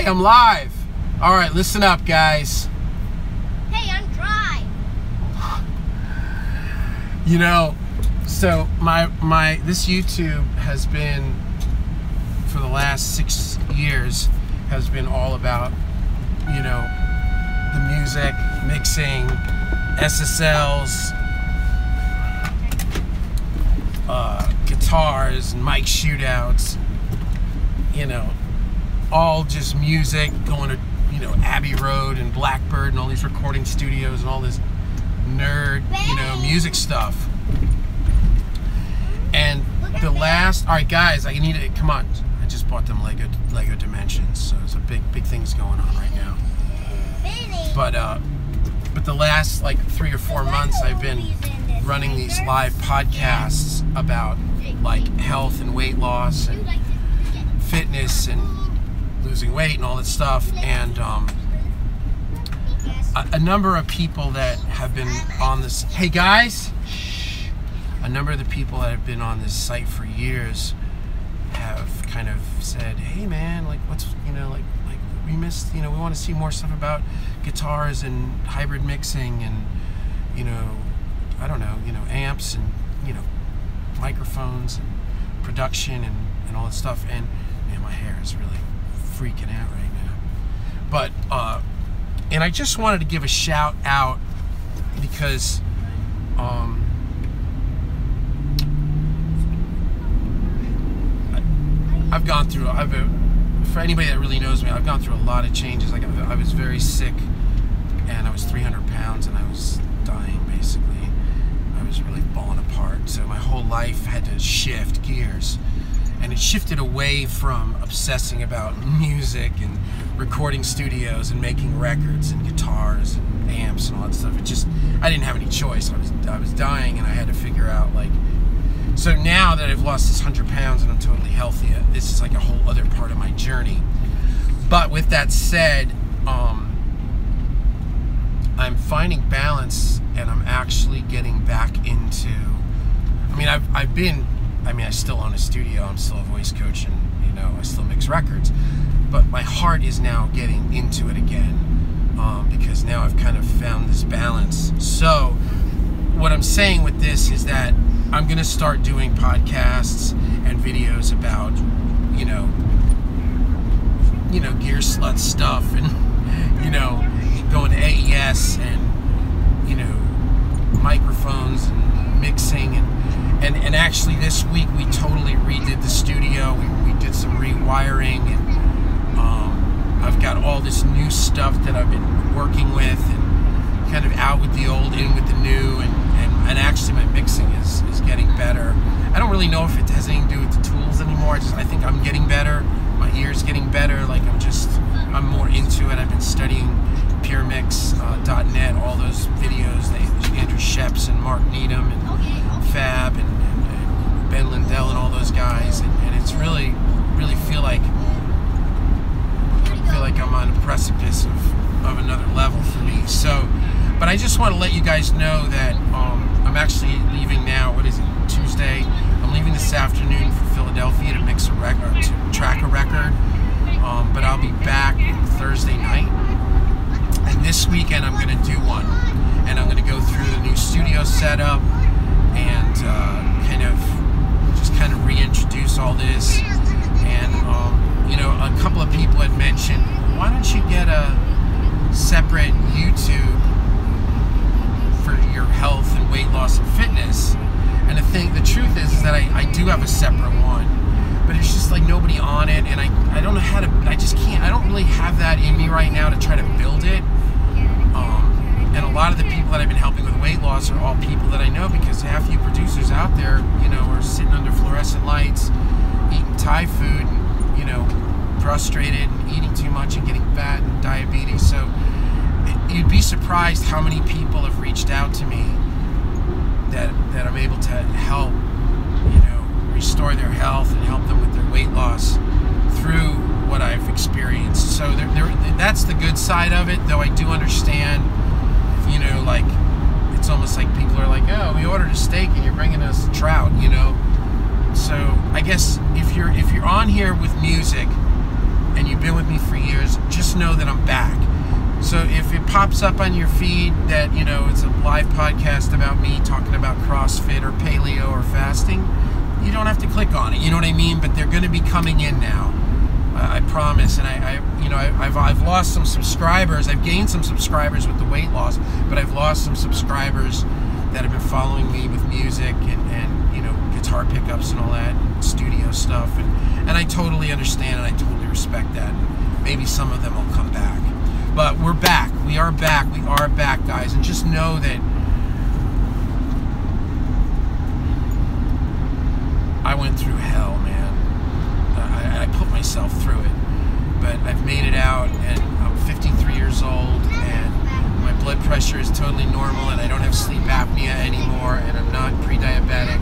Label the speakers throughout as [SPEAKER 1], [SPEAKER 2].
[SPEAKER 1] Hey, I'm live. All right, listen up, guys.
[SPEAKER 2] Hey, I'm dry.
[SPEAKER 1] You know, so my this YouTube has been, for the last 6 years, has been all about, you know, the music, mixing, SSLs, guitars, and mic shootouts, you know, all just music, going to, you know, Abbey Road and Blackbird and all these recording studios and all this nerd, you know, music stuff. And the last, all right, guys, I need to, come on, I just bought them Lego Dimensions, so there's a big things going on right now. But the last like 3 or 4 months, I've been running these live podcasts about like health and weight loss and fitness and losing weight and all that stuff. And a number of people that have been on this, hey guys, a number of the people that have been on this site for years have kind of said, hey man, like what's, you know, like we missed, you know, we want to see more stuff about guitars and hybrid mixing and, you know, I don't know, you know, amps and, you know, microphones and production and all that stuff. And man, my hair is really freaking out right now. But and I just wanted to give a shout out because I've gone through, for anybody that really knows me, I've gone through a lot of changes. Like I was very sick and I was 300 pounds and I was dying basically. I was really falling apart. So my whole life had to shift gears. And it shifted away from obsessing about music and recording studios and making records and guitars and amps and all that stuff. It just, I didn't have any choice. I was dying and I had to figure out like, so now that I've lost this 100 pounds and I'm totally healthy, this is like a whole other part of my journey. But with that said, I'm finding balance and I'm actually getting back into, I mean, I still own a studio, I'm still a voice coach, and, you know, I still mix records, but my heart is now getting into it again, because now I've kind of found this balance. So what I'm saying with this is that I'm going to start doing podcasts and videos about, you know, gear slut stuff and, you know, going to AES and, you know, microphones and mixing and actually this week we totally redid the studio. We did some rewiring and I've got all this new stuff that I've been working with and kind of out with the old, in with the new, and actually my mixing is getting better. I don't really know if it has anything to do with the tools anymore. I think I'm getting better. My ear's getting better. Like I'm more into it. I've been studying puremix.net, all those videos, Andrew Sheps and Mark Needham and Fab and Ben Lindell and all those guys, and it's really feel like I'm on the precipice of another level for me. So, but I just want to let you guys know that I'm actually leaving now. What is it, Tuesday? I'm leaving this afternoon for Philadelphia to mix a record, to track a record. But I'll be back Thursday night. And this weekend I'm going to do one. And I'm going to go through the new studio setup and kind of reintroduce all this. And you know, a couple of people had mentioned, why don't you get a separate YouTube for your health and weight loss and fitness? And the truth is that I do have a separate one, but it's just like nobody on it, and I don't know how to, I just can't, I don't really have that in me right now to try to build it. And a lot of the people that I've been helping with weight loss are all people that I know, because half you producers out there, you know, are sitting under fluorescent lights, eating Thai food, and, you know, frustrated and eating too much and getting fat and diabetes. So you'd be surprised how many people have reached out to me that I'm able to help, you know, restore their health and help them with their weight loss through what I've experienced. So that's the good side of it, though I do understand, you know, like, it's almost like people are like, oh, we ordered a steak and you're bringing us trout, you know. So I guess if you're on here with music and you've been with me for years, just know that I'm back. So if it pops up on your feed that, you know, it's a live podcast about me talking about CrossFit or paleo or fasting, you don't have to click on it, you know what I mean? But they're going to be coming in now. I promise. And I've lost some subscribers. I've gained some subscribers with the weight loss, but I've lost some subscribers that have been following me with music and you know, guitar pickups and all that, studio stuff. And I totally understand and I totally respect that. Maybe some of them will come back. But we're back. We are back. We are back, guys. And just know that I went through hell, man. I put myself through it, but I've made it out, and I'm 53 years old, and my blood pressure is totally normal, and I don't have sleep apnea anymore, and I'm not pre-diabetic,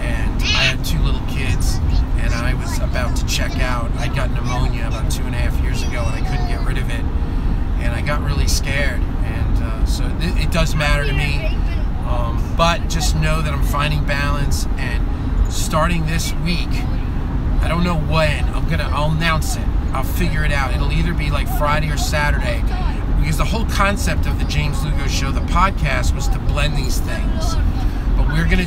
[SPEAKER 1] and I had 2 little kids, and I was about to check out. I got pneumonia about 2.5 years ago, and I couldn't get rid of it, and I got really scared, and so it does matter to me, but just know that I'm finding balance, and starting this week, I don't know when, I'll announce it. I'll figure it out. It'll either be like Friday or Saturday, because the whole concept of the James Lugo Show, the podcast, was to blend these things. But we're gonna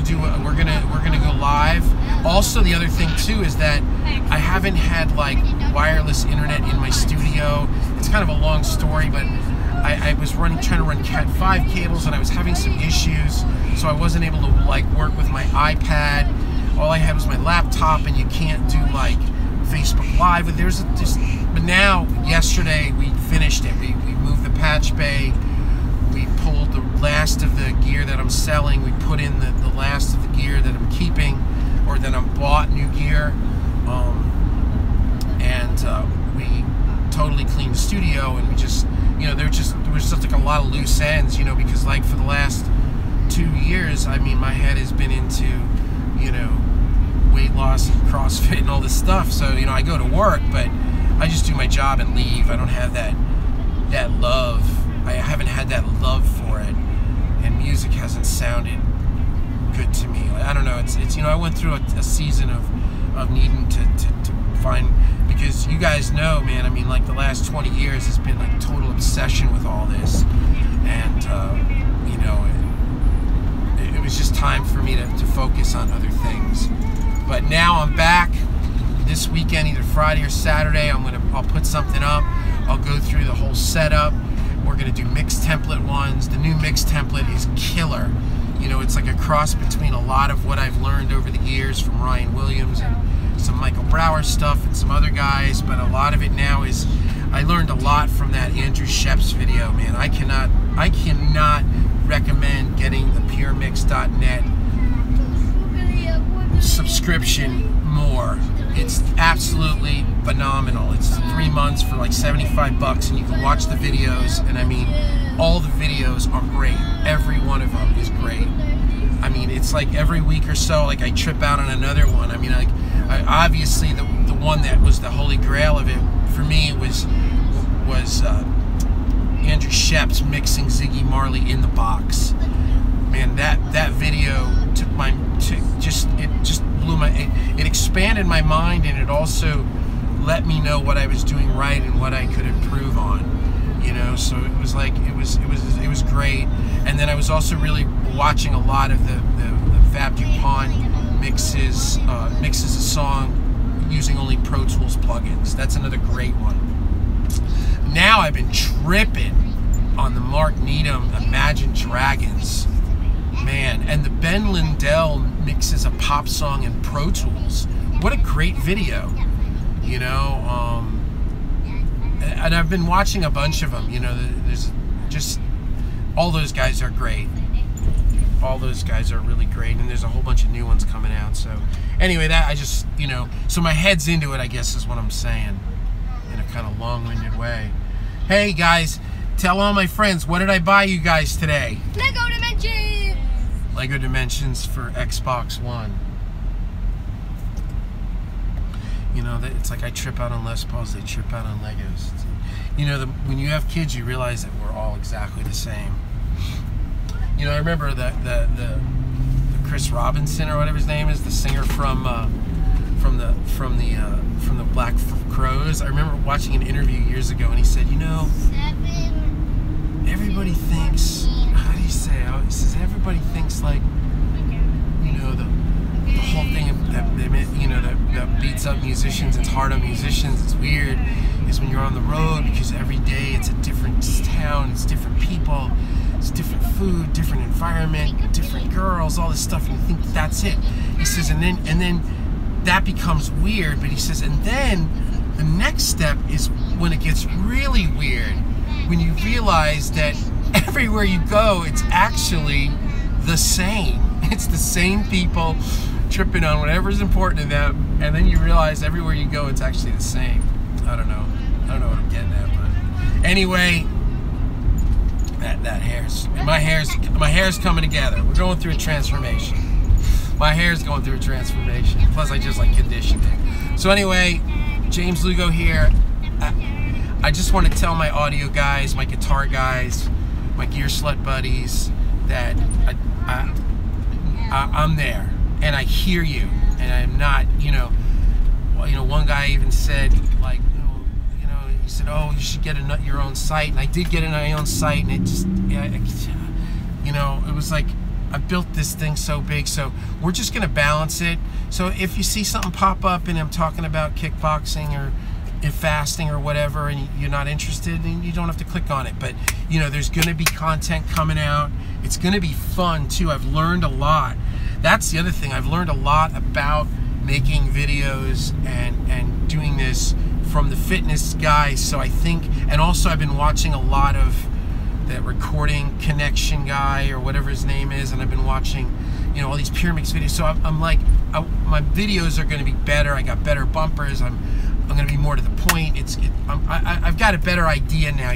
[SPEAKER 1] go live. Also, the other thing too is that I haven't had like wireless internet in my studio. It's kind of a long story, but I was trying to run Cat 5 cables, and I was having some issues, so I wasn't able to like work with my iPad. All I had was my laptop, and you can't do like Facebook Live. But now, yesterday, we finished it. We moved the patch bay. We pulled the last of the gear that I'm selling. We put in the last of the gear that I'm keeping, or that I'm bought new gear. We totally cleaned the studio, and we just, you know, there was just like a lot of loose ends, you know, because like for the last 2 years, I mean, my head has been into, you know, weight loss and CrossFit and all this stuff. So, you know, I go to work, but I just do my job and leave. I don't have that love. I haven't had that love for it, and music hasn't sounded good to me. I don't know. It's you know, I went through a season of needing to find, because you guys know, man, I mean, like the last 20 years has been like total obsession with all this, and you know, it was just time for me to focus on other things. But now I'm back. This weekend, either Friday or Saturday, I'll put something up. I'll go through the whole setup. We're gonna do mixed template ones. The new mixed template is killer. You know, it's like a cross between a lot of what I've learned over the years from Ryan Williams and some Michael Brower stuff and some other guys, but a lot of it now is, I learned a lot from that Andrew Shep's video, man. I cannot recommend getting the puremix.net subscription more. It's absolutely phenomenal. It's 3 months for like $75, and you can watch the videos, and I mean, all the videos are great. Every one of them is great. I mean, it's like every week or so, like I trip out on another one. I mean, like, obviously the one that was the holy grail of it for me was Andrew Shep's mixing Ziggy Marley in the box. Man, that video just blew it expanded my mind, and it also let me know what I was doing right and what I could improve on, you know. So it was like it was great. And then I was also really watching a lot of the Fab DuPont mixes a song using only Pro Tools plugins. That's another great one. Now I've been tripping on the Mark Needham Imagine Dragons, man, and the Ben Lindell mixes a pop song in Pro Tools. What a great video, you know. And I've been watching a bunch of them. You know, there's just all those guys are great. All those guys are really great, and there's a whole bunch of new ones coming out. So anyway, that I just, you know, so my head's into it, I guess is what I'm saying, in a kind of long-winded way. Hey guys, tell all my friends, what did I buy you guys today?
[SPEAKER 2] Lego Dimensions!
[SPEAKER 1] Lego Dimensions for Xbox One. You know, it's like I trip out on Les Pauls, they trip out on Legos. You know, when you have kids, you realize that we're all exactly the same. You know, I remember the Chris Robinson or whatever his name is, the singer from from the Black Crows. I remember watching an interview years ago, and he said, you know, everybody thinks, how do you say? He says everybody thinks like, you know, the whole thing that that beats up musicians, it's hard on musicians, it's weird, is when you're on the road, because every day it's a different town, it's different people, it's different food, different environment, different girls, all this stuff, and you think that's it. He says, and then that becomes weird, but he says, and then the next step is when it gets really weird, when you realize that everywhere you go, it's actually the same. It's the same people tripping on whatever's important to them, and then you realize everywhere you go, it's actually the same. I don't know what I'm getting at, but anyway, my hair's coming together. We're going through a transformation. My hair's going through a transformation. Plus, I just like conditioned it. So anyway, James Lugo here. I just want to tell my audio guys, my guitar guys, my gear slut buddies that I'm there and I hear you, and I'm not, you know, one guy even said, like, he said, oh, you should get your own site, and I did get my own site, and it just, it was like, I built this thing so big, so we're just gonna balance it. So if you see something pop up and I'm talking about kickboxing or fasting or whatever, and you're not interested, then you don't have to click on it. But there's gonna be content coming out. It's gonna be fun too. I've learned a lot. That's the other thing. I've learned a lot about making videos and doing this from the fitness guys. So I think, and also I've been watching a lot of that Recording Connection guy or whatever his name is, and I've been watching all these Pure Mix videos. So I'm like, my videos are going to be better. I got better bumpers. I'm going to be more to the point. I've got a better idea now.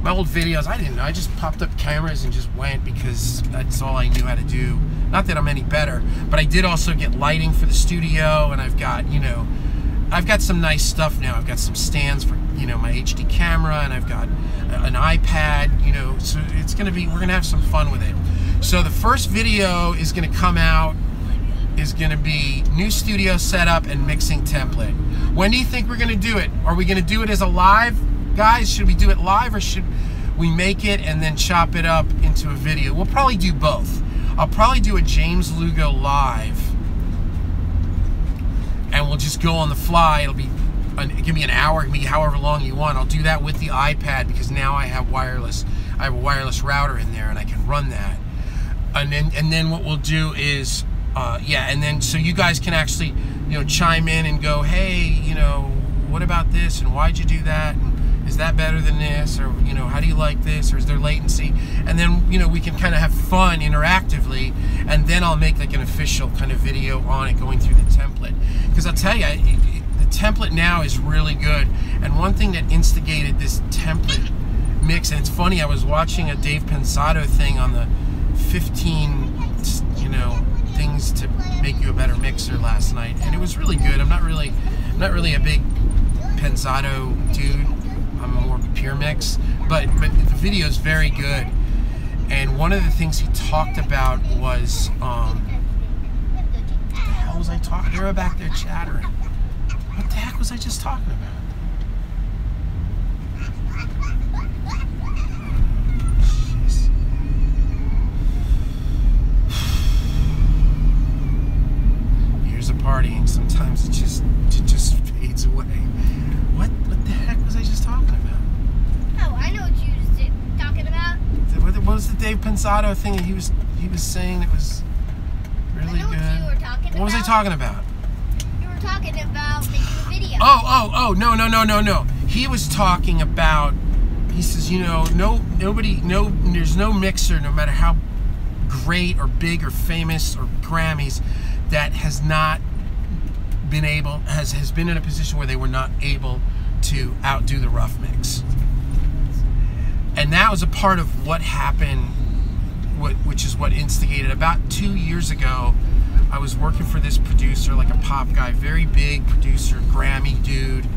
[SPEAKER 1] My old videos, I didn't know. I just popped up cameras and just went because that's all I knew how to do. Not that I'm any better, but I did also get lighting for the studio, and I've got some nice stuff now. I've got some stands for my HD camera, and I've got an iPad, so it's gonna be, we're gonna have some fun with it. So the first video is gonna come out, is gonna be new studio setup and mixing template. When do you think we're gonna do it? Are we gonna do it as a live, guys? Should we do it live, or should we make it and then chop it up into a video? We'll probably do both. I'll probably do a James Lugo live, and we'll just go on the fly. It can be an hour, it can be however long you want. I'll do that with the iPad because now I have wireless. I have a wireless router in there, and I can run that. And then what we'll do is, and then so you guys can actually, chime in and go, hey, what about this, and why'd you do that, and is that better than this, or how do you like this, or is there latency? And then we can kind of have fun interactively, and then I'll make like an official kind of video on it going through the template. Because I'll tell you, the template now is really good. And one thing that instigated this template mix, and it's funny, I was watching a Dave Pensado thing on the 15 things to make you a better mixer last night, and it was really good. I'm not really a big Pensado dude. I'm more Pure Mix, but the video is very good. And one of the things he talked about was what the hell was I talking? They were back there chattering. What the heck was I just talking about? Jeez. Years of partying, sometimes it just fades away. What the heck was I just talking about?
[SPEAKER 2] Oh, I know what you were talking about.
[SPEAKER 1] What was the Dave Pensado thing that he was saying that was really good?
[SPEAKER 2] What you were talking about.
[SPEAKER 1] What was I talking about?
[SPEAKER 2] You were talking about making a video.
[SPEAKER 1] Oh, no. He was talking about, he says, there's no mixer, no matter how great or big or famous or Grammys, that has not been able, has been in a position where they were not able to outdo the rough mix. And that was a part of what happened, which is what instigated. About 2 years ago, I was working for this producer, like a pop guy, very big producer, Grammy dude,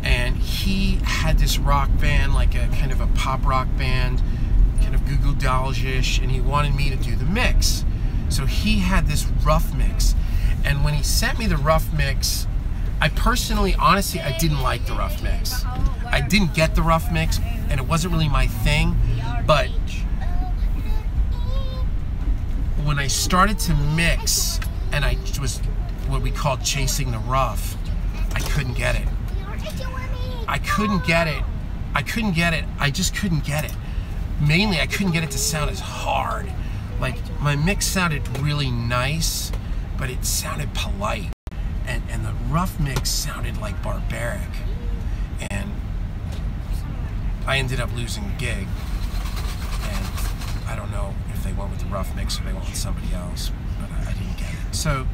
[SPEAKER 1] and he had this rock band, like a kind of a pop rock band, kind of Goo Goo Dolls-ish, and he wanted me to do the mix. So he had this rough mix, And when he sent me the rough mix, I personally, honestly, I didn't like the rough mix. I didn't get the rough mix, and it wasn't really my thing. But when I started to mix, and I was what we call chasing the rough, I couldn't get it. I couldn't get it. I couldn't get it. I just couldn't get it. Mainly, I couldn't get it to sound as hard. Like, my mix sounded really nice, but it sounded polite. And the rough mix sounded like barbaric. And I ended up losing the gig. And I don't know if they went with the rough mix or they went with somebody else, but I didn't get it. So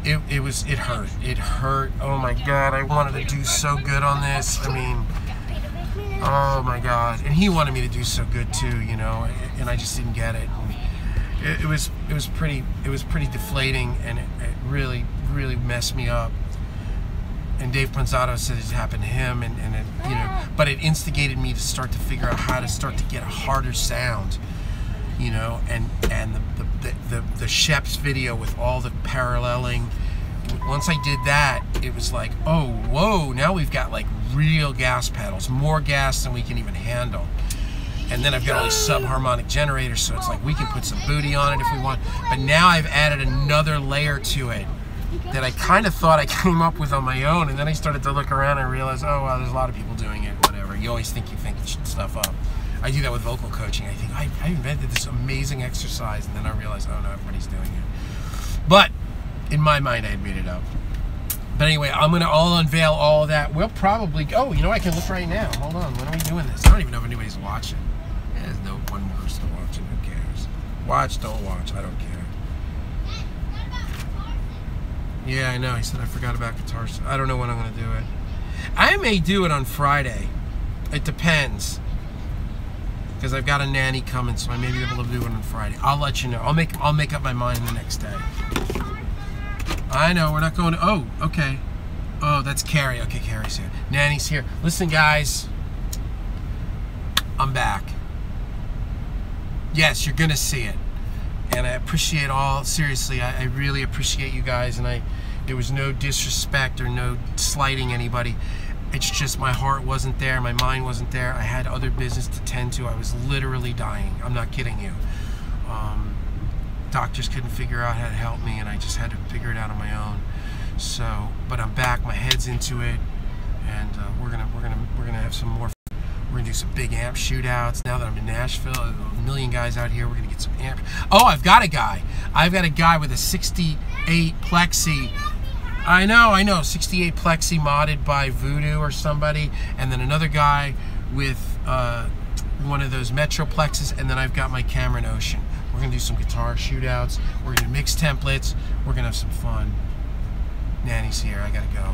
[SPEAKER 1] it hurt. It hurt. Oh my God, I wanted to do so good on this. I mean, oh my God. And he wanted me to do so good too, you know, and I just didn't get it. And it was pretty deflating, and it really messed me up. And Dave Ponzato said it happened to him, and it, you know, but it instigated me to start to figure out how to start to get a harder sound, you know, and the Shep's video with all the paralleling. Once I did that, it was like, oh, whoa, now we've got like real gas pedals, more gas than we can even handle. And then I've got all these sub-harmonic generators, so it's like we can put some booty on it if we want. But now I've added another layer to it that I kind of thought I came up with on my own, and then I started to look around and realize, oh, well, there's a lot of people doing it, whatever. You always think you think stuff up. I do that with vocal coaching. I think, I invented this amazing exercise, and then I realized, oh, no, everybody's doing it. But in my mind, I had made it up. But anyway, I'll unveil all of that. We'll probably, oh, you know, I can look right now. Hold on, when are we doing this? I don't even know if anybody's watching. There's no one person watching. Who cares? Watch, don't watch. I don't care. Yeah, I know. He said I forgot about guitars. I don't know when I'm going to do it. I may do it on Friday. It depends. Because I've got a nanny coming, so I may be able to do it on Friday. I'll let you know. I'll make up my mind the next day. I know, we're not going to... Oh, okay. Oh, that's Carrie. Okay, Carrie's here. Nanny's here. Listen, guys. I'm back. Yes, you're going to see it. And I appreciate all... Seriously, I really appreciate you guys. And there was no disrespect or no slighting anybody. It's just my heart wasn't there. My mind wasn't there. I had other business to tend to. I was literally dying. I'm not kidding you. Doctors couldn't figure out how to help me, and I just had to figure it out on my own. So, but I'm back. My head's into it, and we're gonna have some more. We're gonna do some big amp shootouts. Now that I'm in Nashville, a million guys out here. We're gonna get some amp. Oh, I've got a guy. I've got a guy with a 68 Plexi. I know. 68 Plexi modded by Voodoo or somebody, and then another guy with one of those Metro Plexes, and then I've got my Cameron Ocean. We're going to do some guitar shootouts. We're going to mix templates. We're going to have some fun. Nanny's here. I got to go.